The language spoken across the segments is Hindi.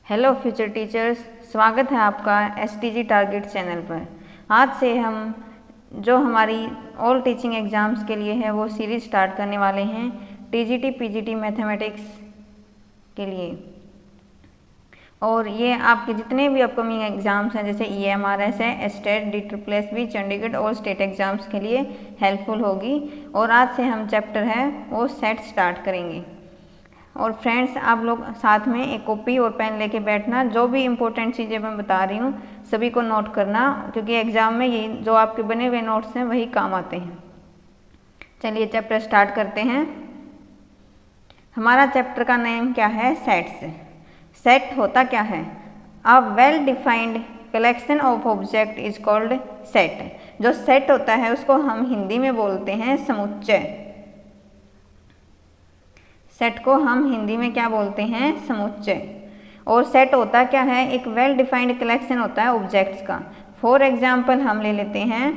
हेलो फ्यूचर टीचर्स, स्वागत है आपका एसटीजी टारगेट चैनल पर। आज से हम जो हमारी ऑल टीचिंग एग्ज़ाम्स के लिए है वो सीरीज़ स्टार्ट करने वाले हैं टीजीटी पीजीटी मैथमेटिक्स के लिए। और ये आपके जितने भी अपकमिंग एग्ज़ाम्स हैं जैसे EMRS है, स्टेट, DSSB, चंडीगढ़ और स्टेट एग्ज़ाम्स के लिए हेल्पफुल होगी। और आज से हम चैप्टर है वो सेट स्टार्ट करेंगे। और फ्रेंड्स, आप लोग साथ में एक कॉपी और पेन लेके बैठना, जो भी इम्पोर्टेंट चीज़ें मैं बता रही हूँ सभी को नोट करना, क्योंकि एग्ज़ाम में ये जो आपके बने हुए नोट्स हैं वही काम आते हैं। चलिए चैप्टर स्टार्ट करते हैं। हमारा चैप्टर का नेम क्या है? सेट्स। सेट होता क्या है? A well defined collection of object is called set. जो सेट होता है उसको हम हिंदी में बोलते हैं समुच्चय। सेट को हम हिंदी में क्या बोलते हैं? समुच्चय। और सेट होता क्या है? एक वेल डिफाइंड कलेक्शन होता है ऑब्जेक्ट्स का। फॉर एग्जाम्पल हम ले लेते हैं,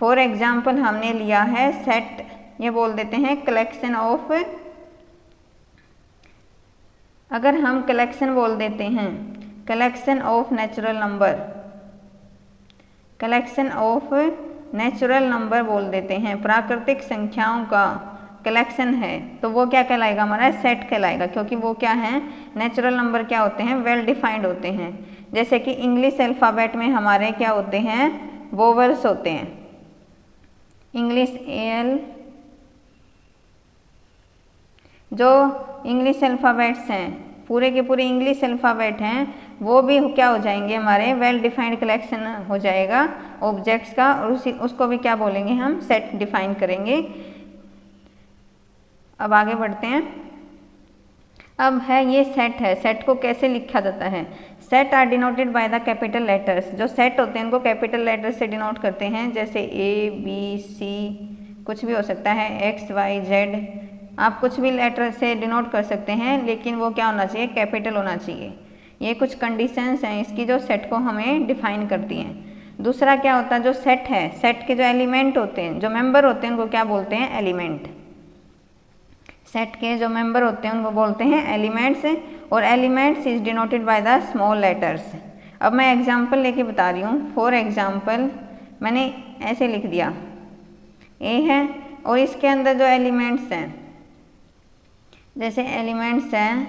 फॉर एग्जाम्पल हमने लिया है सेट, ये बोल देते हैं कलेक्शन ऑफ। अगर हम कलेक्शन बोल देते हैं collection of natural number, collection of natural number बोल देते हैं, प्राकृतिक संख्याओं का कलेक्शन है, तो वो क्या कहलाएगा? हमारा सेट कहलाएगा, क्योंकि वो क्या है? नेचुरल नंबर क्या होते हैं? वेल डिफाइंड होते हैं। जैसे कि इंग्लिश अल्फ़ाबेट में हमारे क्या होते हैं? वोवेल्स होते हैं। इंग्लिश जो इंग्लिश अल्फ़ाबेट्स हैं, पूरे के पूरे इंग्लिश अल्फ़ाबेट हैं, वो भी क्या हो जाएंगे? हमारे वेल डिफाइंड कलेक्शन हो जाएगा ऑब्जेक्ट्स का, और उसको भी क्या बोलेंगे? हम सेट डिफाइन करेंगे। अब आगे बढ़ते हैं। अब है ये सेट है, सेट को कैसे लिखा जाता है? Set are denoted by the capital letters. जो सेट होते हैं उनको कैपिटल लेटर से डिनोट करते हैं, जैसे A, B, C, कुछ भी हो सकता है, X, Y, Z, आप कुछ भी लेटर से डिनोट कर सकते हैं, लेकिन वो क्या होना चाहिए? कैपिटल होना चाहिए। ये कुछ कंडीशंस हैं इसकी जो सेट को हमें डिफाइन करती हैं। दूसरा क्या होता है? जो सेट है, सेट के जो एलिमेंट होते हैं, जो मेंबर होते हैं, उनको क्या बोलते हैं? एलिमेंट। सेट के जो मेंबर होते हैं उनको बोलते हैं एलिमेंट्स, और elements is denoted by the small letters. अब मैं एग्जांपल लेके बता रही हूँ। फॉर एग्जांपल मैंने ऐसे लिख दिया ए है, और इसके अंदर जो एलिमेंट्स हैं, जैसे एलिमेंट्स हैं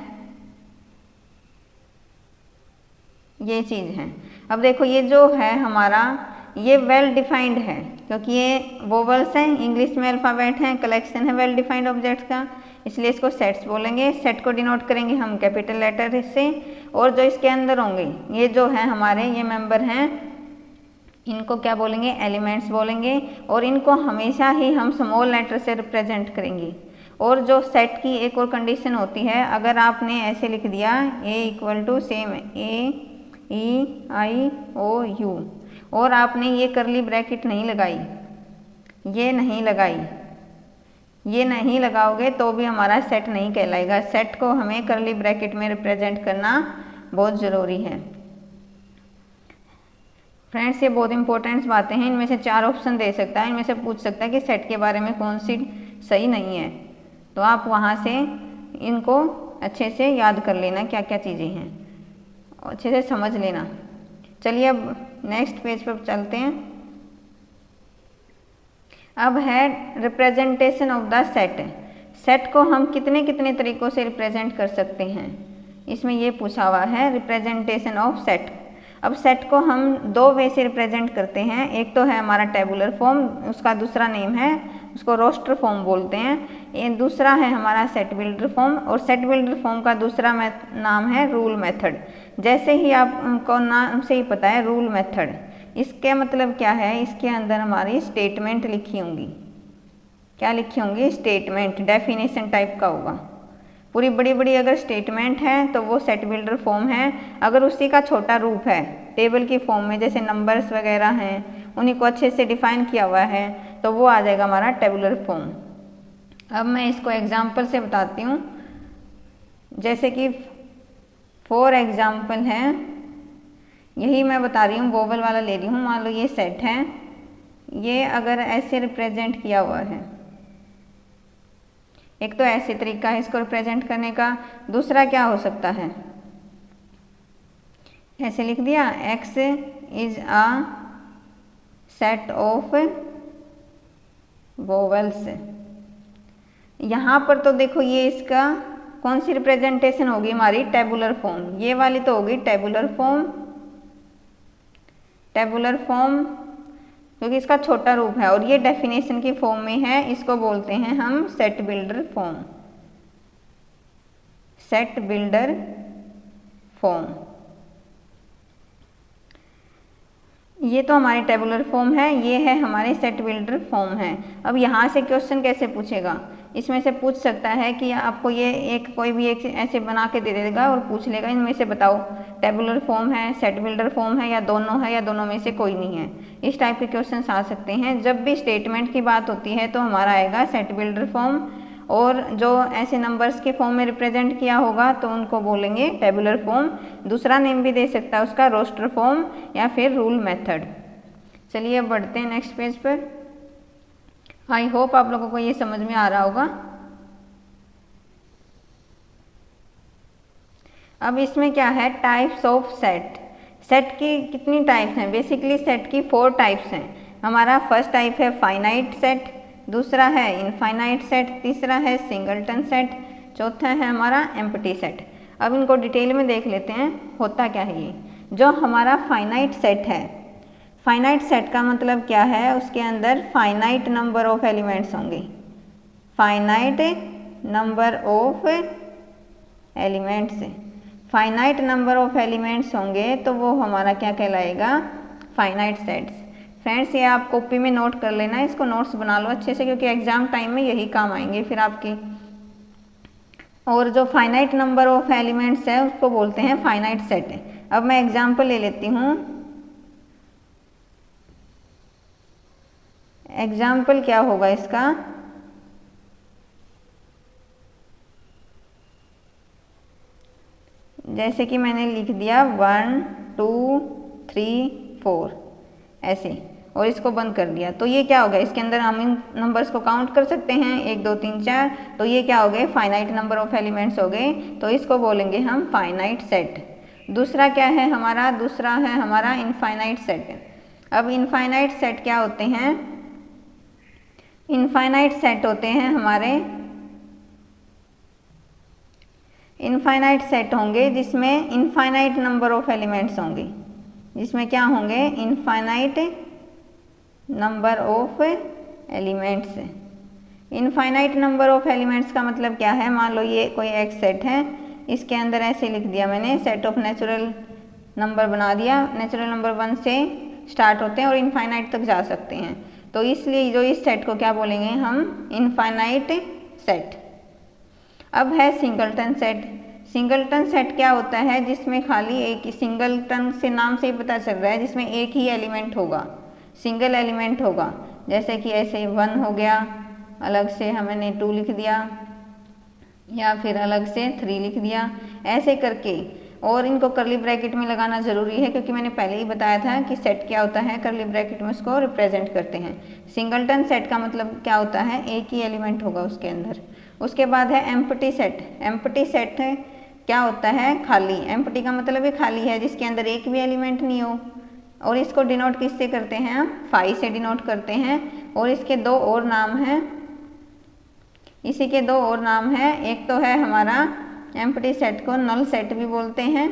ये चीज़ है। अब देखो ये जो है हमारा ये वेल डिफाइंड है, क्योंकि ये वोवेल्स हैं, इंग्लिश में अल्फ़ाबेट हैं, कलेक्शन है वेल डिफाइंड ऑब्जेक्ट्स का, इसलिए इसको सेट्स बोलेंगे। सेट को डिनोट करेंगे हम कैपिटल लेटर से। और जो इसके अंदर होंगे ये जो है हमारे ये मेंबर हैं, इनको क्या बोलेंगे? एलिमेंट्स बोलेंगे। और इनको हमेशा ही हम स्मॉल लेटर से रिप्रेजेंट करेंगे। और जो सेट की एक और कंडीशन होती है, अगर आपने ऐसे लिख दिया A equal to same A-E-I-O-U, और आपने ये करली ब्रैकेट नहीं लगाई, ये नहीं लगाई, ये नहीं लगाओगे तो भी हमारा सेट नहीं कहलाएगा। सेट को हमें करली ब्रैकेट में रिप्रेजेंट करना बहुत ज़रूरी है। फ्रेंड्स, ये बहुत इंपॉर्टेंट बातें हैं। इनमें से 4 ऑप्शन दे सकता है, इनमें से पूछ सकता है कि सेट के बारे में कौन सी सही नहीं है, तो आप वहाँ से इनको अच्छे से याद कर लेना क्या क्या चीज़ें हैं, अच्छे से समझ लेना। चलिए अब नेक्स्ट पेज पर चलते हैं। अब है representation of the set. Set को हम कितने कितने तरीक़ों से रिप्रेजेंट कर सकते हैं, इसमें ये पूछा हुआ है रिप्रेजेंटेशन ऑफ सेट। अब सेट को हम 2 वे से रिप्रेजेंट करते हैं। एक तो है हमारा टेबुलर फॉर्म, उसका दूसरा नेम है, उसको रोस्टर फॉर्म बोलते हैं। ये दूसरा है हमारा सेट बिल्डर फॉर्म, और सेट बिल्डर फॉर्म का दूसरा नाम है रूल मेथड। जैसे ही आपको नाम से ही पता है रूल मेथड, इसके मतलब क्या है? इसके अंदर हमारी स्टेटमेंट लिखी होंगी। क्या लिखी होंगी? स्टेटमेंट। डेफिनेशन टाइप का होगा। पूरी बड़ी बड़ी अगर स्टेटमेंट है तो वो सेट बिल्डर फॉर्म है। अगर उसी का छोटा रूप है टेबल की फॉर्म में, जैसे नंबर्स वगैरह हैं, उन्हीं को अच्छे से डिफाइन किया हुआ है, तो वो आ जाएगा हमारा टेबुलर फॉर्म। अब मैं इसको एग्जांपल से बताती हूँ। जैसे कि फॉर एग्जांपल है, यही मैं बता रही हूँ, वोवेल वाला ले रही हूँ। मान लो ये सेट है, ये अगर ऐसे रिप्रेजेंट किया हुआ है, एक तो ऐसे तरीका है इसको रिप्रेजेंट करने का। दूसरा क्या हो सकता है? ऐसे लिख दिया, X is a set of vowels. यहाँ पर तो देखो ये इसका कौन सी रिप्रेजेंटेशन होगी हमारी, टेबुलर फॉर्म। ये वाली तो होगी टेबुलर फॉर्म, टेबुलर फॉर्म क्योंकि इसका छोटा रूप है, और ये डेफिनेशन की फॉर्म में है, इसको बोलते हैं हम set builder form, set builder form. ये तो हमारी टेबुलर फॉर्म है, ये है हमारे सेट बिल्डर फॉर्म है। अब यहाँ से क्वेश्चन कैसे पूछेगा, इसमें से पूछ सकता है कि आपको ये एक कोई भी एक ऐसे बना के दे देगा और पूछ लेगा इनमें से बताओ टेबुलर फॉर्म है, सेट बिल्डर फॉर्म है, या दोनों है, या दोनों में से कोई नहीं है। इस टाइप के क्वेश्चन आ सकते हैं। जब भी स्टेटमेंट की बात होती है तो हमारा आएगा सेट बिल्डर फॉर्म, और जो ऐसे नंबर्स के फॉर्म में रिप्रेजेंट किया होगा तो उनको बोलेंगे टेबुलर फॉर्म। दूसरा नेम भी दे सकता है उसका, रोस्टर फॉर्म या फिर रूल मेथड। चलिए अब बढ़ते हैं नेक्स्ट पेज पर। आई होप आप लोगों को ये समझ में आ रहा होगा। अब इसमें क्या है, टाइप्स ऑफ सेट। सेट की कितनी टाइप्स हैं, बेसिकली सेट की 4 टाइप्स हैं। हमारा फर्स्ट टाइप है फाइनाइट सेट, दूसरा है इनफाइनाइट सेट, तीसरा है सिंगलटन सेट, चौथा है हमारा एम्प्टी सेट। अब इनको डिटेल में देख लेते हैं होता क्या है ये। जो हमारा फाइनाइट सेट है, फाइनाइट सेट का मतलब क्या है, उसके अंदर फाइनाइट नंबर ऑफ एलिमेंट्स होंगे, finite number of elements, finite number of elements होंगे तो वो हमारा क्या कहलाएगा, फाइनाइट सेट्स। फ्रेंड्स ये आप कॉपी में नोट कर लेना, इसको नोट्स बना लो अच्छे से, क्योंकि एग्जाम टाइम में यही काम आएंगे फिर आपके। और जो फाइनाइट नंबर ऑफ एलिमेंट्स है उसको बोलते हैं फाइनाइट सेट। अब मैं एग्जाम्पल ले लेती हूँ। एग्जाम्पल क्या होगा इसका, जैसे कि मैंने लिख दिया 1 2 3 4 ऐसे, और इसको बंद कर दिया, तो ये क्या हो गया, इसके अंदर हम इन नंबर्स को काउंट कर सकते हैं 1 2 3 4, तो ये क्या हो गए, फाइनाइट नंबर ऑफ एलिमेंट्स हो गए, तो इसको बोलेंगे हम फाइनाइट सेट। दूसरा क्या है हमारा, दूसरा है हमारा इनफाइनाइट सेट। अब इनफाइनाइट सेट क्या होते हैं, इनफाइनाइट सेट होते हैं हमारे, इनफाइनाइट सेट होंगे जिसमें इनफाइनाइट नंबर ऑफ एलिमेंट्स होंगे, जिसमें क्या होंगे, infinite number of elements. Infinite number of elements का मतलब क्या है, मान लो ये कोई एक सेट है, इसके अंदर ऐसे लिख दिया मैंने, सेट ऑफ नेचुरल नंबर बना दिया, नेचुरल नंबर 1 से स्टार्ट होते हैं और इनफाइनाइट तक जा सकते हैं, तो इसलिए जो इस सेट को क्या बोलेंगे हम, इनफाइनाइट सेट। अब है सिंगलटन सेट। सिंगलटन सेट क्या होता है, जिसमें खाली एक, सिंगलटन से नाम से ही पता चल रहा है, जिसमें एक ही एलिमेंट होगा, सिंगल एलिमेंट होगा। जैसे कि ऐसे 1 हो गया, अलग से हमने 2 लिख दिया, या फिर अलग से 3 लिख दिया, ऐसे करके। और इनको करली ब्रैकेट में लगाना ज़रूरी है, क्योंकि मैंने पहले ही बताया था कि सेट क्या होता है, करली ब्रैकेट में उसको रिप्रेजेंट करते हैं। सिंगलटन सेट का मतलब क्या होता है, एक ही एलिमेंट होगा उसके अंदर। उसके बाद है एम्प्टी सेट। एम्प्टी सेट क्या होता है, खाली। एम्प्टी का मतलब है खाली है, जिसके अंदर एक भी एलिमेंट नहीं हो, और इसको डिनोट किससे करते हैं हम, 5 से डिनोट करते हैं। और इसके 2 और नाम हैं, इसी के 2 और नाम हैं, एक तो है हमारा एम्प्टी सेट को नल सेट भी बोलते हैं,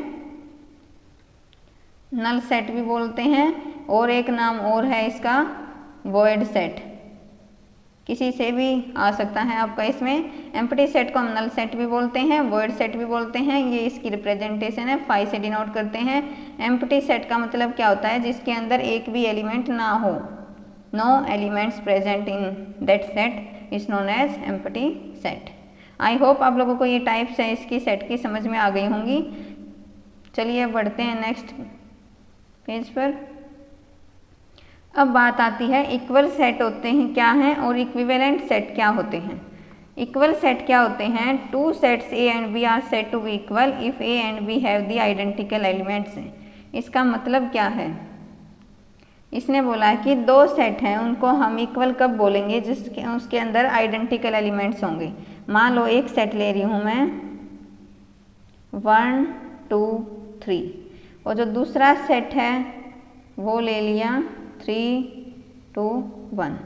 नल सेट भी बोलते हैं, और एक नाम और है इसका वॉइड सेट, किसी से भी आ सकता है आपका। इसमें एम्प्टी सेट को हम नल सेट भी बोलते हैं, वॉइड सेट भी बोलते हैं, ये इसकी रिप्रेजेंटेशन है, 5 से डिनोट करते हैं। एम्प्टी सेट का मतलब क्या होता है, जिसके अंदर एक भी एलिमेंट ना हो, no elements present in that set is known as empty set. I hope आप लोगों को ये टाइप्स है इसकी सेट की समझ में आ गई होंगी। चलिए बढ़ते हैं नेक्स्ट पेज पर। अब बात आती है इक्वल सेट होते हैं क्या हैं और इक्विवेलेंट सेट क्या होते हैं। इक्वल सेट क्या होते हैं, 2 sets A and B are said to be equal if A and B have the identical elements. इसका मतलब क्या है, इसने बोला है कि 2 सेट हैं, उनको हम इक्वल कब बोलेंगे, जिसके उसके अंदर आइडेंटिकल एलिमेंट्स होंगे। मान लो एक सेट ले रही हूँ मैं 1 2 3, और जो दूसरा सेट है वो ले लिया 3, 2, 1।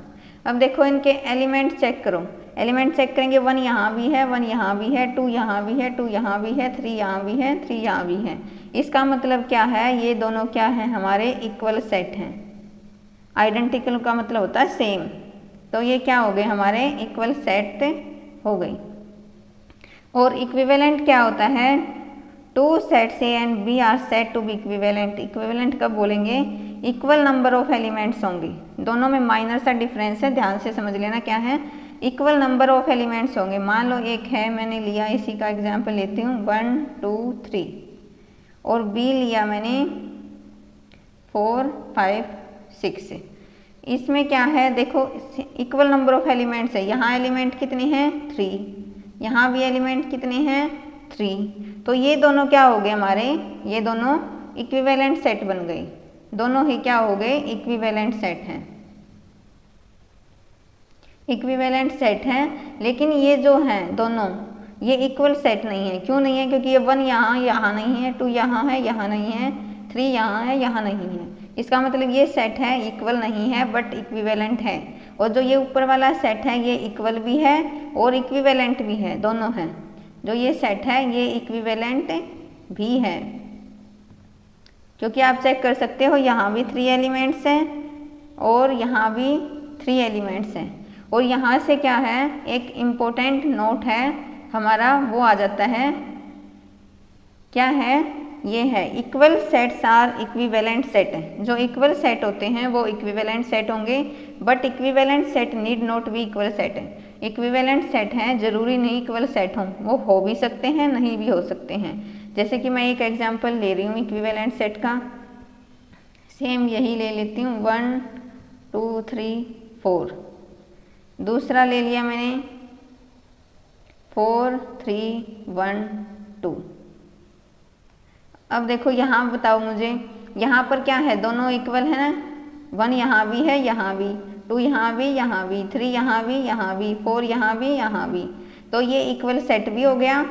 अब देखो इनके एलिमेंट चेक करो, एलिमेंट चेक करेंगे 1 यहाँ भी है, 1 यहाँ भी है, 2 यहाँ भी है, 2 यहाँ भी है, 3 यहाँ भी है, 3 यहाँ भी है। इसका मतलब क्या है, ये दोनों क्या है हमारे इक्वल सेट हैं। आइडेंटिकल का मतलब होता है सेम, तो ये क्या हो गए हमारे इक्वल सेट हो गई। और इक्विवेलेंट क्या होता है, 2 sets A and B are set to be equivalent. Equivalent कब बोलेंगे, इक्वल नंबर ऑफ एलिमेंट्स होंगे, दोनों में माइनर सा डिफरेंस है, ध्यान से समझ लेना क्या है, इक्वल नंबर ऑफ एलिमेंट्स होंगे। मान लो एक है, मैंने लिया इसी का एग्जांपल लेती हूँ 1, 2, 3 और बी लिया मैंने 4, 5, 6। इसमें क्या है देखो इक्वल नंबर ऑफ एलिमेंट्स है, यहाँ एलिमेंट कितने हैं 3, यहाँ भी एलिमेंट कितने हैं 3, तो ये दोनों क्या हो गए हमारे, ये दोनों इक्विवेलेंट सेट बन गए, दोनों ही क्या हो गए इक्विवेलेंट सेट हैं, इक्विवेलेंट सेट हैं। लेकिन ये जो हैं दोनों ये इक्वल सेट नहीं है, क्यों नहीं है, क्योंकि ये 1 यहाँ नहीं है, 2 यहाँ है, यहाँ नहीं है, 3 यहाँ है, यहाँ नहीं है। इसका मतलब ये सेट है इक्वल नहीं है बट इक्विवेलेंट है। और जो ये ऊपर वाला सेट है ये इक्वल भी है और इक्विवेलेंट भी है, दोनों हैं। जो ये सेट है ये इक्विवेलेंट भी है, क्योंकि आप चेक कर सकते हो यहाँ भी 3 एलिमेंट्स हैं और यहाँ भी 3 एलिमेंट्स हैं। और यहाँ से क्या है एक इम्पोर्टेंट नोट है हमारा, वो आ जाता है, क्या है, ये है equal sets are equivalent set. जो इक्वल सेट होते हैं वो इक्विवेलेंट सेट होंगे, but equivalent set need not be equal set. Equivalent set हैं जरूरी नहीं इक्वल सेट हों, वो हो भी सकते हैं नहीं भी हो सकते हैं। जैसे कि मैं एक एग्जांपल ले रही हूँ इक्विवेलेंट सेट का, सेम यही ले लेती हूँ 1, 2, 3, 4। दूसरा ले लिया मैंने 4, 3, 1, 2। अब देखो यहाँ बताओ मुझे, यहाँ पर क्या है, दोनों इक्वल है ना, 1 यहाँ भी है, यहाँ भी, 2 यहाँ भी, यहाँ भी, 3 यहाँ भी, यहाँ भी, 4 यहाँ भी, यहाँ भी, तो ये इक्वल सेट भी हो गया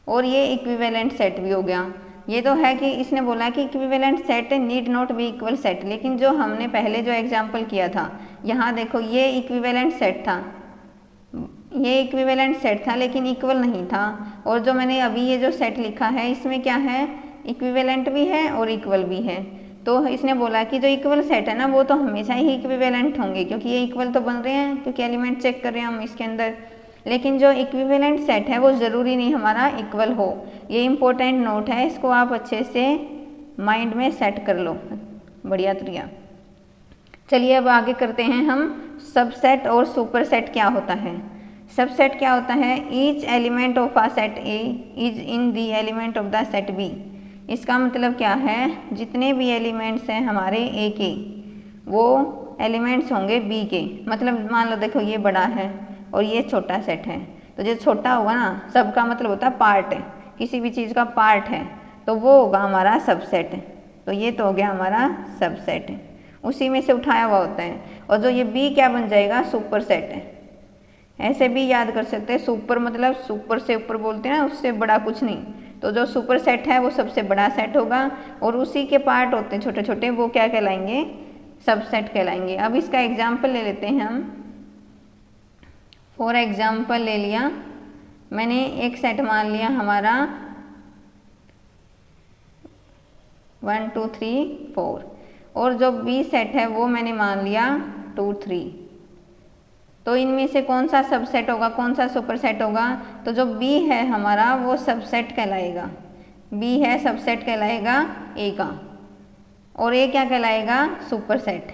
और ये इक्विवेलेंट सेट भी हो गया। ये तो है कि इसने बोला कि equivalent set need not be equal set, लेकिन जो हमने पहले जो एग्जांपल किया था, यहाँ देखो ये इक्विवेलेंट सेट था, ये इक्विवेलेंट सेट था लेकिन इक्वल नहीं था। और जो मैंने अभी ये जो सेट लिखा है इसमें क्या है, इक्विवेलेंट भी है और इक्वल भी है। तो इसने बोला कि जो इक्वल सेट है ना वो तो हमेशा ही इक्विवेलेंट होंगे, क्योंकि ये इक्वल तो बन रहे हैं, क्योंकि एलिमेंट चेक कर रहे हैं हम इसके अंदर। लेकिन जो इक्विवेलेंट सेट है वो ज़रूरी नहीं हमारा इक्वल हो। ये इम्पोर्टेंट नोट है, इसको आप अच्छे से माइंड में सेट कर लो, बढ़िया तरीका। चलिए अब आगे करते हैं हम सबसेट और सुपरसेट क्या होता है। सबसेट क्या होता है, each element of a set A is in the element of the set B. इसका मतलब क्या है, जितने भी एलिमेंट्स हैं हमारे ए के वो एलिमेंट्स होंगे बी के। मतलब मान लो देखो ये बड़ा है और ये छोटा सेट है, तो जो छोटा होगा ना, सबका मतलब होता है पार्ट है, किसी भी चीज़ का पार्ट है, तो वो होगा हमारा सबसेट। तो ये तो हो गया हमारा सबसेट, उसी में से उठाया हुआ होता है। और जो ये बी क्या बन जाएगा, सुपर सेट है। ऐसे भी याद कर सकते हैं, सुपर मतलब सुपर से ऊपर बोलते हैं ना, उससे बड़ा कुछ नहीं। तो जो सुपर सेट है वो सबसे बड़ा सेट होगा और उसी के पार्ट होते हैं छोटे छोटे, वो क्या कहलाएंगे, सबसेट कहलाएंगे। अब इसका एग्जाम्पल ले लेते हैं हम। फॉर एग्जाम्पल ले लिया मैंने, एक सेट मान लिया हमारा 1, 2, 3, 4 और जो बी सेट है वो मैंने मान लिया 2, 3। तो इनमें से कौन सा सबसेट होगा, कौन सा सुपरसेट होगा, तो जो बी है हमारा वो सबसेट कहलाएगा। बी है सबसेट कहलाएगा ए का, और ए क्या कहलाएगा, सुपरसेट।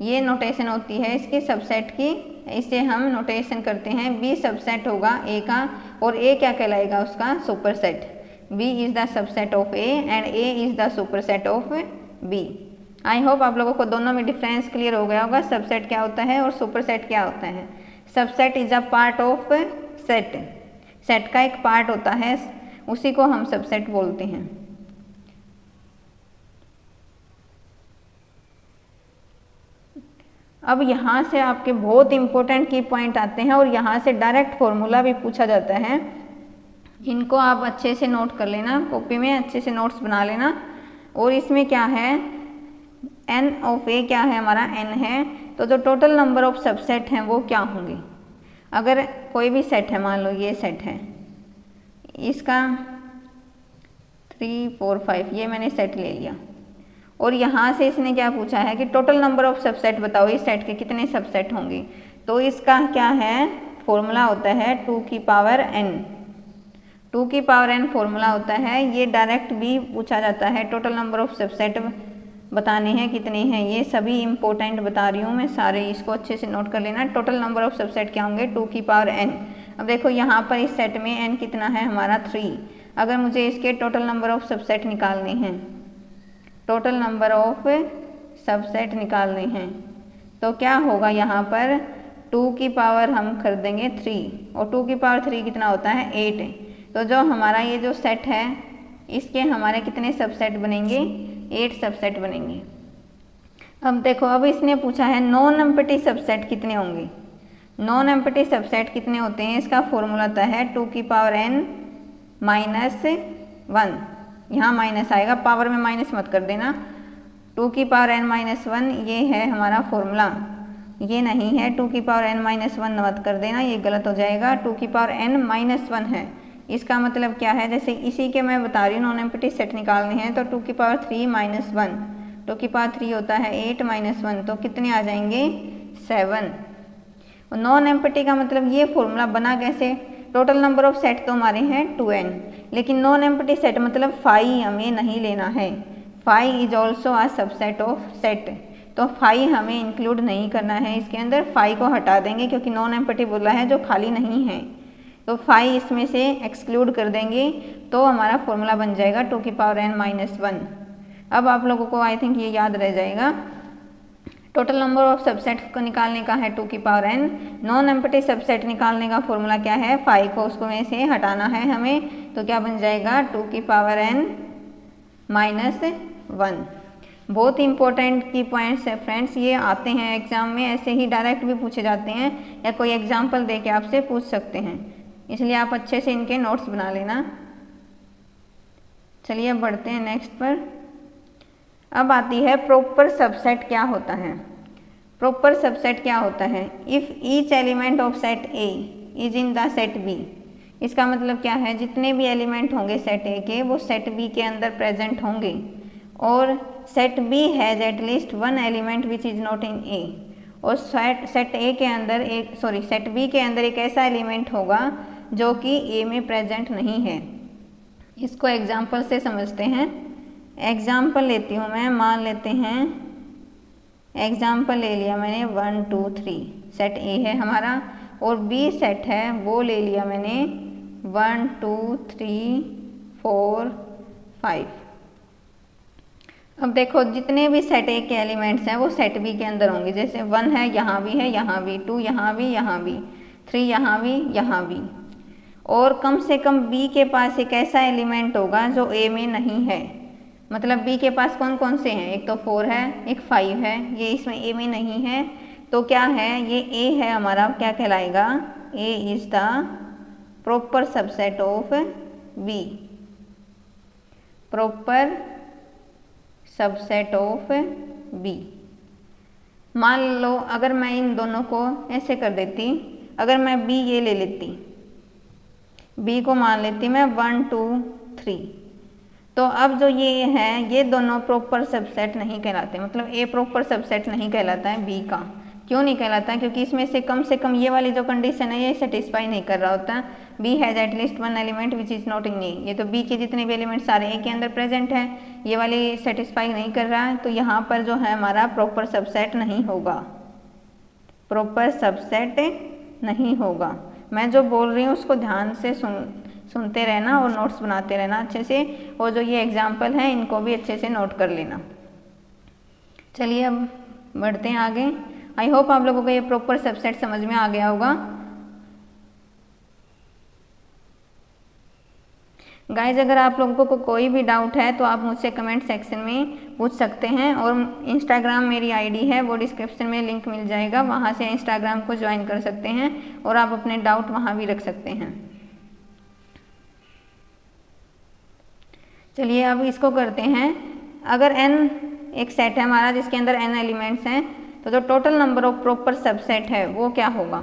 ये नोटेशन होती है इसकी सबसेट की, इसे हम नोटेशन करते हैं। बी सबसेट होगा ए का और ए क्या कहलाएगा उसका, superset. B is the subset of A and A is the superset of B. I hope आप लोगों को दोनों में डिफरेंस क्लियर हो गया होगा, सबसेट क्या होता है और सुपरसेट क्या होता है। Subset is a part of set, set का एक पार्ट होता है, उसी को हम सबसेट बोलते हैं। अब यहाँ से आपके बहुत इंपॉर्टेंट की पॉइंट आते हैं और यहाँ से डायरेक्ट फॉर्मूला भी पूछा जाता है। इनको आप अच्छे से नोट कर लेना, कॉपी में अच्छे से नोट्स बना लेना। और इसमें क्या है, n ऑफ a क्या है, हमारा n है, तो जो टोटल नंबर ऑफ सबसेट हैं वो क्या होंगे। अगर कोई भी सेट है, मान लो ये सेट है, इसका 3 4 5 ये मैंने सेट ले लिया, और यहाँ से इसने क्या पूछा है कि टोटल नंबर ऑफ सबसेट बताओ, इस सेट के कितने सबसेट होंगे। तो इसका क्या है, फॉर्मूला होता है 2 की पावर n। 2 की पावर n फॉर्मूला होता है। ये डायरेक्ट भी पूछा जाता है, टोटल नंबर ऑफ सबसेट बताने हैं कितने हैं। ये सभी इंपॉर्टेंट बता रही हूँ मैं सारे, इसको अच्छे से नोट कर लेना। टोटल नंबर ऑफ सबसेट क्या होंगे, 2 की पावर n। अब देखो यहाँ पर इस सेट में n कितना है, हमारा 3। अगर मुझे इसके टोटल नंबर ऑफ सबसेट निकालने हैं, टोटल नंबर ऑफ सबसेट निकालने हैं, तो क्या होगा, यहाँ पर 2 की पावर हम कर देंगे 3, और 2 की पावर 3 कितना होता है, 8। तो जो हमारा ये जो सेट है, इसके हमारे कितने सबसेट बनेंगे, 8 सबसेट बनेंगे। अब देखो, अब इसने पूछा है नॉन एम्प्टी सबसेट कितने होंगे। नॉन एम्प्टी सबसेट कितने होते हैं, इसका फॉर्मूला होता है 2 की पावर n माइनस 1। यहाँ माइनस आएगा, पावर में माइनस मत कर देना। 2 की पावर n माइनस 1 ये है हमारा फॉर्मूला, ये नहीं है 2 की पावर n माइनस 1 मत कर देना, ये गलत हो जाएगा। 2 की पावर n माइनस 1 है। इसका मतलब क्या है, जैसे इसी के मैं बता रही हूँ नॉन एम्प्टी सेट निकालने हैं, तो 2 की पावर 3 माइनस 1, 2 की पावर 3 होता है 8 माइनस 1, तो कितने आ जाएंगे, 7। और नॉन एम्प्टी का मतलब ये फॉर्मूला बना कैसे, टोटल नंबर ऑफ सेट तो हमारे हैं 2n, लेकिन नॉन एम्प्टी सेट मतलब 5 हमें नहीं लेना है। 5 is also a subset of set, तो 5 हमें इंक्लूड नहीं करना है इसके अंदर। 5 को हटा देंगे क्योंकि नॉन एम्प्टी बोला है जो खाली नहीं है, तो 5 इसमें से एक्सक्लूड कर देंगे, तो हमारा फॉर्मूला बन जाएगा 2 की पावर n माइनस 1। अब आप लोगों को आई थिंक ये याद रह जाएगा। टोटल नंबर ऑफ सबसेट को निकालने का है 2 की power n, non empty subset निकालने का फॉर्मूला क्या है, 5 को उसको में से हटाना है हमें, तो क्या बन जाएगा 2 की पावर n माइनस 1। बहुत इंपॉर्टेंट की पॉइंट्स है फ्रेंड्स, ये आते हैं एग्जाम में, ऐसे ही डायरेक्ट भी पूछे जाते हैं या कोई एग्जाम्पल दे के आपसे पूछ सकते हैं, इसलिए आप अच्छे से इनके नोट्स बना लेना। चलिए अब बढ़ते हैं नेक्स्ट पर। अब आती है प्रॉपर सबसेट क्या होता है। प्रॉपर सबसेट क्या होता है, if each element of set A is in the set B. इसका मतलब क्या है, जितने भी एलिमेंट होंगे सेट ए के वो सेट बी के अंदर प्रेजेंट होंगे, और set B has at least 1 element which is not in A. और सेट ए के अंदर सेट बी के अंदर एक ऐसा एलिमेंट होगा जो कि ए में प्रेजेंट नहीं है। इसको एग्जाम्पल से समझते हैं। एग्जाम्पल लेती हूँ मैं, मान लेते हैं एग्जाम्पल ले लिया मैंने 1 2 3, सेट ए है हमारा, और बी सेट है वो ले लिया मैंने 1 2 3 4 5। अब देखो जितने भी सेट ए के एलिमेंट्स हैं वो सेट बी के अंदर होंगे, जैसे 1 है यहाँ भी है, यहाँ भी 2 यहाँ भी 3 यहाँ भी, और कम से कम बी के पास एक ऐसा एलिमेंट होगा जो ए में नहीं है। मतलब बी के पास कौन कौन से हैं, एक तो 4 है, एक 5 है, ये इसमें ए में नहीं है, तो क्या है, ये ए है हमारा, क्या कहलाएगा, A is the proper subset of B. Proper subset of B. मान लो अगर मैं इन दोनों को ऐसे कर देती, अगर मैं बी ये ले लेती, बी को मान लेती मैं 1 2 3, तो अब जो ये है ये दोनों प्रॉपर सबसेट नहीं कहलाते, मतलब ए प्रॉपर सबसेट नहीं कहलाता है बी का। क्यों नहीं कहलाता, क्योंकि इसमें से कम ये वाली जो कंडीशन है ये सेटिस्फाई नहीं कर रहा होता। B has at least 1 element which is not in A, ये तो बी के जितने भी एलिमेंट सारे ए के अंदर प्रेजेंट है, ये वाली सेटिस्फाई नहीं कर रहा है, तो यहाँ पर जो है हमारा प्रॉपर सबसेट नहीं होगा, प्रॉपर सबसेट नहीं होगा। मैं जो बोल रही हूँ उसको ध्यान से सुनते रहना और नोट्स बनाते रहना अच्छे से, और जो ये एग्जाम्पल हैं इनको भी अच्छे से नोट कर लेना। चलिए अब बढ़ते हैं आगे। आई होप आप लोगों को ये प्रॉपर सबसेट समझ में आ गया होगा। गाइज अगर आप लोगों को कोई भी डाउट है तो आप मुझसे कमेंट सेक्शन में पूछ सकते हैं, और इंस्टाग्राम मेरी आईडी है वो डिस्क्रिप्शन में लिंक मिल जाएगा, वहाँ से इंस्टाग्राम को ज्वाइन कर सकते हैं और आप अपने डाउट वहाँ भी रख सकते हैं। चलिए अब इसको करते हैं। अगर n एक सेट है हमारा जिसके अंदर n एलिमेंट्स हैं, तो जो total number of proper subset है वो क्या होगा।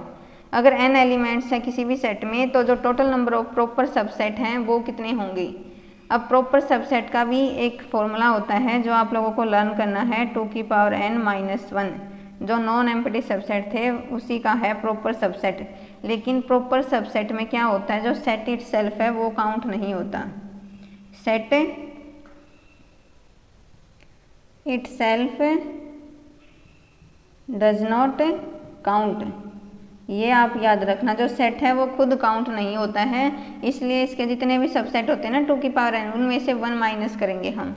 अगर n एलिमेंट्स है किसी भी सेट में, तो जो total number of proper subset हैं वो कितने होंगे। अब प्रॉपर सबसेट का भी एक फॉर्मूला होता है जो आप लोगों को लर्न करना है, 2n-1। जो नॉन एम्प्टी सबसेट थे उसी का है प्रॉपर सबसेट। लेकिन प्रॉपर सबसेट में क्या होता है, जो सेट इटसेल्फ है वो काउंट नहीं होता। Set itself does not count. ये आप याद रखना, जो सेट है वो खुद काउंट नहीं होता है, इसलिए इसके जितने भी सबसेट होते हैं ना 2n, उनमें से 1 माइनस करेंगे हम।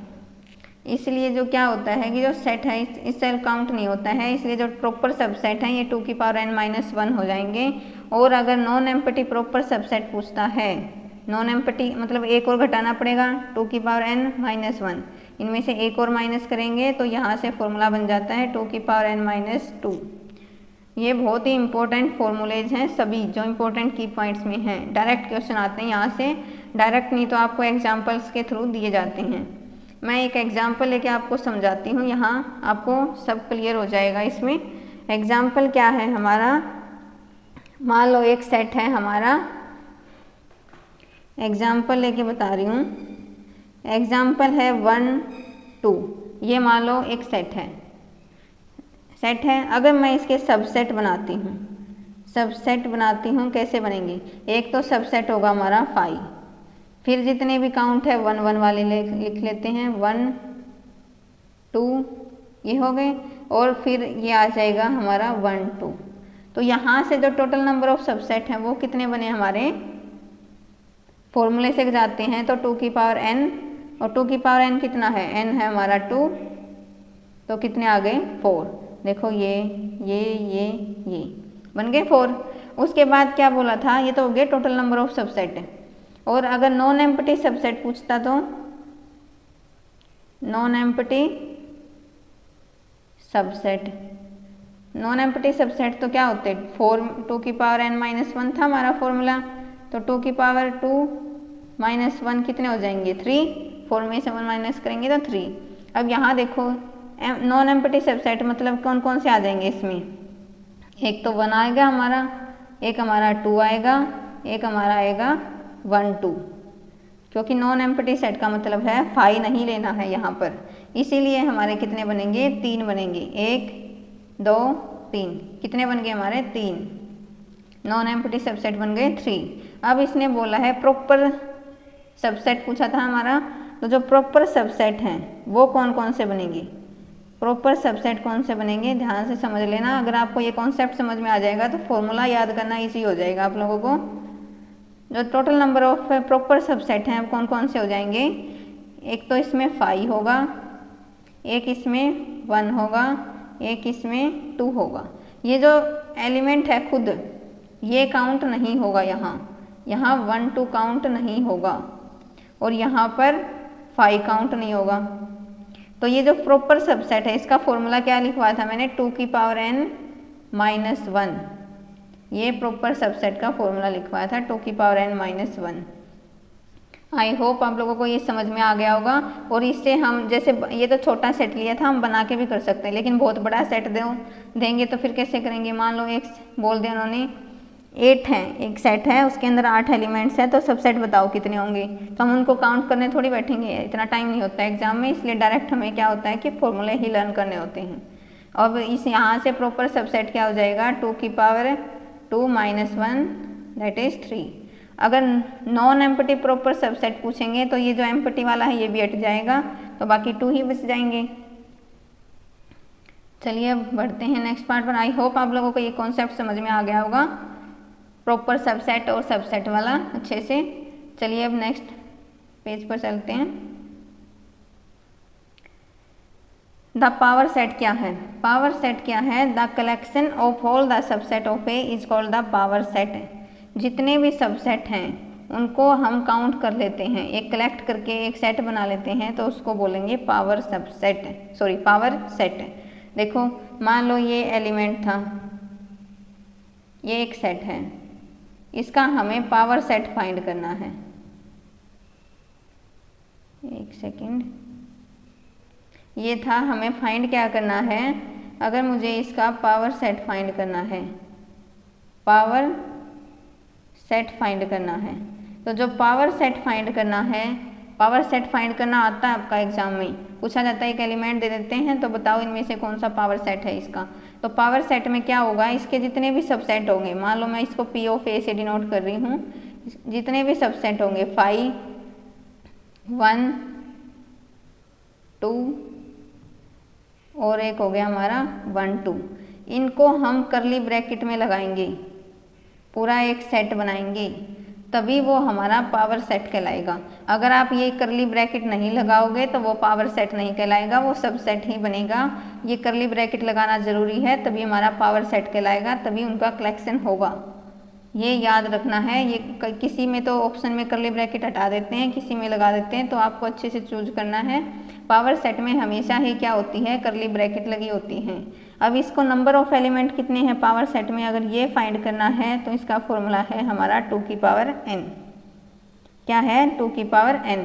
इसलिए जो क्या होता है कि जो सेट है इस सेल्फ काउंट नहीं होता है, इसलिए जो प्रॉपर सबसेट है ये 2n-1 हो जाएंगे। और अगर नॉन एम्प्टी प्रॉपर सबसेट पूछता है, नॉन एम्प्टी मतलब एक और घटाना पड़ेगा 2n-1, इनमें से एक और माइनस करेंगे तो यहाँ से फॉर्मूला बन जाता है 2n-2। ये बहुत ही इंपॉर्टेंट फॉर्मूलेज हैं सभी, जो इंपॉर्टेंट की पॉइंट्स में हैं। डायरेक्ट क्वेश्चन आते हैं यहाँ से, डायरेक्ट नहीं तो आपको एग्जाम्पल्स के थ्रू दिए जाते हैं। मैं एक एग्जाम्पल लेके आपको समझाती हूँ, यहाँ आपको सब क्लियर हो जाएगा। इसमें एग्जाम्पल क्या है हमारा, मान लो एक सेट है हमारा, एग्जाम्पल लेके बता रही हूँ। एग्जाम्पल है 1 2, ये मान लो एक सेट है। अगर मैं इसके सबसेट बनाती हूँ, कैसे बनेंगे। एक तो सबसेट होगा हमारा 5, फिर जितने भी काउंट है 1 1 वाले लिख लेते हैं, 1 2 ये हो गए, और फिर ये आ जाएगा हमारा 1 2। तो यहाँ से जो टोटल नंबर ऑफ सबसेट हैं वो कितने बने हमारे, फॉर्मूले से जाते हैं तो 2n, और 2n कितना है, n है हमारा 2, तो कितने आ गए 4। देखो ये बन गए 4। उसके बाद क्या बोला था, ये तो हो गया टोटल नंबर ऑफ सबसेट। और अगर नॉन एम्प्टी सबसेट पूछता तो नॉन एम्प्टी सबसेट तो क्या होते, 2n-1 था हमारा फॉर्मूला, तो 2n-2 - 1 कितने हो जाएंगे 3, 4 में से 1 माइनस करेंगे तो 3। अब यहाँ देखो नॉन एम्प्टी सबसेट मतलब कौन कौन से आ जाएंगे इसमें, एक तो 1 आएगा हमारा, एक हमारा 2 आएगा, एक हमारा आएगा 1 2, क्योंकि नॉन एम्प्टी सेट का मतलब है 5 नहीं लेना है यहाँ पर, इसीलिए हमारे कितने बनेंगे 3 बनेंगे। 1 2 3 कितने बन गए हमारे 3, नॉन एम्प्टी सबसेट बन गए 3। अब इसने बोला है प्रॉपर सबसेट पूछा था हमारा, तो जो प्रॉपर सबसेट हैं वो कौन कौन से बनेंगे, प्रॉपर सबसेट कौन से बनेंगे, ध्यान से समझ लेना। अगर आपको ये कॉन्सेप्ट समझ में आ जाएगा तो फॉर्मूला याद करना इजी हो जाएगा आप लोगों को। जो total number of proper subset हैं कौन कौन से हो जाएंगे, एक तो इसमें 5 होगा, एक इसमें 1 होगा, एक इसमें 2 होगा। ये जो एलिमेंट है खुद ये काउंट नहीं होगा, यहाँ 1 2 काउंट नहीं होगा, और यहाँ पर 5 काउंट नहीं होगा। तो ये जो प्रॉपर सबसेट है इसका फॉर्मूला क्या लिखवाया था मैंने, 2n-1, ये प्रॉपर सबसेट का फॉर्मूला लिखवाया था 2n-1। आई होप आप लोगों को ये समझ में आ गया होगा। और इससे हम जैसे ये तो छोटा सेट लिया था, हम बना के भी कर सकते हैं, लेकिन बहुत बड़ा सेट देंगे तो फिर कैसे करेंगे। मान लो एक बोल दिया उन्होंने 8 है, एक सेट है उसके अंदर 8 एलिमेंट्स है, तो सबसेट बताओ कितने होंगे, तो हम उनको काउंट करने थोड़ी बैठेंगे, इतना टाइम नहीं होता है एग्जाम में, इसलिए डायरेक्ट हमें क्या होता है कि फॉर्मूले ही लर्न करने होते हैं। अब इस यहाँ से प्रॉपर सबसेट क्या हो जाएगा 2n-2 - 1 दैट इज 3। अगर नॉन एम्प्टी प्रॉपर सबसेट पूछेंगे तो ये जो एम्प्टी वाला है ये भी हट जाएगा, तो बाकी 2 ही बच जाएंगे। चलिए अब बढ़ते हैं नेक्स्ट पार्ट पर। आई होप आप लोगों को ये कॉन्सेप्ट समझ में आ गया होगा, प्रॉपर सबसेट और सबसेट वाला अच्छे से। चलिए अब नेक्स्ट पेज पर चलते हैं। द पावर सेट क्या है, पावर सेट क्या है, the collection of all the subset of A is called the power set. जितने भी सबसेट हैं उनको हम काउंट कर लेते हैं, एक कलेक्ट करके एक सेट बना लेते हैं, तो उसको बोलेंगे power subset, sorry power set. देखो मान लो ये एलिमेंट था, ये एक सेट है, इसका हमें पावर सेट फाइंड करना है। एक एक सेकेंड, ये था हमें फाइंड क्या करना है। अगर मुझे इसका पावर सेट फाइंड करना है, पावर सेट फाइंड करना है, तो जो पावर सेट फाइंड करना है, पावर सेट फाइंड करना आता है आपका एग्जाम में पूछा जाता है। एक एलिमेंट दे देते हैं तो बताओ इनमें से कौन सा पावर सेट है इसका। तो पावर सेट में क्या होगा, इसके जितने भी सबसेट होंगे, मान लो मैं इसको P ऑफ A से डिनोट कर रही हूँ, जितने भी सबसेट होंगे 5, 1, 2 और एक हो गया हमारा 1, 2, इनको हम करली ब्रैकेट में लगाएंगे, पूरा एक सेट बनाएंगे, तभी वो हमारा पावर सेट कहलाएगा। अगर आप ये करली ब्रैकेट नहीं लगाओगे तो वो पावर सेट नहीं कहलाएगा, वो सब सेट ही बनेगा। ये करली ब्रैकेट लगाना ज़रूरी है, तभी हमारा पावर सेट कहलाएगा, तभी उनका कलेक्शन होगा। ये याद रखना है। ये किसी में तो ऑप्शन में करली ब्रैकेट हटा देते हैं, किसी में लगा देते हैं, तो आपको अच्छे से चूज करना है। पावर सेट में हमेशा ही क्या होती है, करली ब्रैकेट लगी होती हैं। अब इसको नंबर ऑफ एलिमेंट कितने हैं पावर सेट में, अगर ये फाइंड करना है तो इसका फॉर्मूला है हमारा 2 की पावर n। क्या है, 2 की पावर n।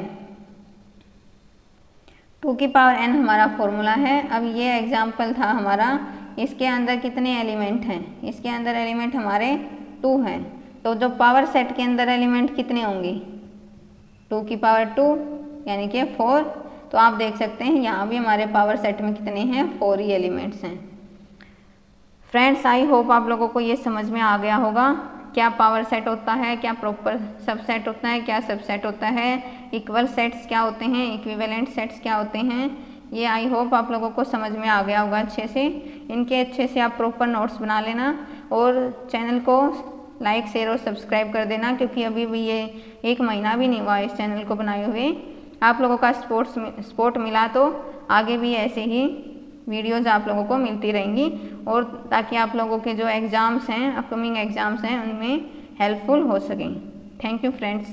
2 की पावर n हमारा फॉर्मूला है। अब ये एग्जाम्पल था हमारा, इसके अंदर कितने एलिमेंट हैं, इसके अंदर एलिमेंट हमारे 2 हैं, तो जो पावर सेट के अंदर एलिमेंट कितने होंगे, 2 की पावर 2 यानी कि 4। तो आप देख सकते हैं यहाँ भी हमारे पावर सेट में कितने हैं, 4 ही एलिमेंट्स हैं। फ्रेंड्स, आई होप आप लोगों को ये समझ में आ गया होगा क्या पावर सेट होता है, क्या प्रॉपर सबसेट होता है, क्या सबसेट होता है, इक्वल सेट्स क्या होते हैं, इक्विवेलेंट सेट्स क्या होते हैं। ये आई होप आप लोगों को समझ में आ गया होगा अच्छे से। इनके अच्छे से आप प्रॉपर नोट्स बना लेना और चैनल को लाइक, शेयर और सब्सक्राइब कर देना, क्योंकि अभी भी ये 1 महीना भी नहीं हुआ इस चैनल को बनाए हुए। आप लोगों का सपोर्ट मिला तो आगे भी ऐसे ही वीडियोज़ आप लोगों को मिलती रहेंगी, और ताकि आप लोगों के जो एग्ज़ाम्स हैं, अपकमिंग एग्ज़ाम्स हैं, उनमें हेल्पफुल हो सकें। Thank you friends.